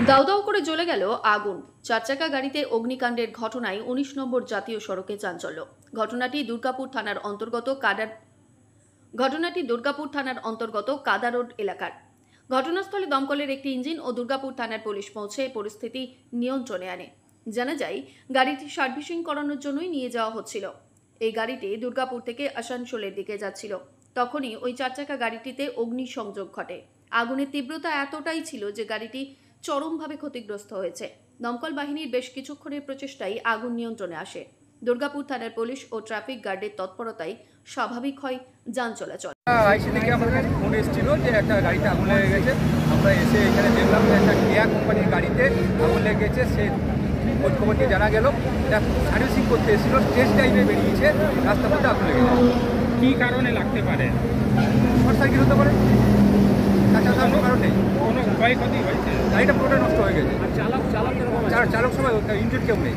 দাউ দাউ করে জ্বলে গেল আগুন। চারচাকা গাড়িতে অগ্নিকাণ্ডের ঘটনায় ১৯ নম্বর জাতীয় সড়কে চাঞ্চল্য। ঘটনাটি দুর্গাপুর থানার অন্তর্গত কাদা রোড এলাকার। ঘটনাস্থলে দমকলের একটি ইঞ্জিন ও দুর্গাপুর থানার পুলিশ পৌঁছে পরিস্থিতি নিয়ন্ত্রণে আনে। জানা যায়, গাড়িটি সার্ভিসিং করানোর জন্যই নিয়ে যাওয়া হচ্ছিল। এই গাড়িটি দুর্গাপুর থেকে আসানসোলের দিকে যাচ্ছিল। তখনই ওই চারচাকা গাড়িটিতে অগ্নিসংযোগ ঘটে। আগুনের তীব্রতা এতটাই ছিল যে গাড়িটি চরমভাবে ক্ষতিগ্রস্ত হয়েছে। দমকল বাহিনীর বেশ কিছুক্ষণের প্রচেষ্টায় আগুন নিয়ন্ত্রণে আসে। দুর্গাপুর থানার পুলিশ ও ট্রাফিক গার্ডের তৎপরতায় স্বাভাবিক হয় যান চলাচল। আইসি থেকে আমাদের ফোন এসেছিল যে একটা গাড়িতে আগুন লেগে গেছে। আমরা এসে এখানে দেখলাম যে একটা কেয়া কোম্পানির গাড়িতে আগুন লেগে গেছে। সে খোঁজ খবর নিয়ে জানা গেল এটা সার্ভিসিং করতে এসেছিল, স্টেজ টাইমে বেরিয়েছে, রাস্তার মধ্যে আগুন লেগে গেছে। কী কারণে লাগতে পারে? শর্ট সার্কিট হতে পারে, তাছাড়া কোনো কারণ নেই। কোনো ক্ষয়ক্ষতি হয়েছে? গাড়িটা পুরোটা নষ্ট হয়ে গেছে। চালক চালক সবাই ইঞ্জিন কেউ নেই।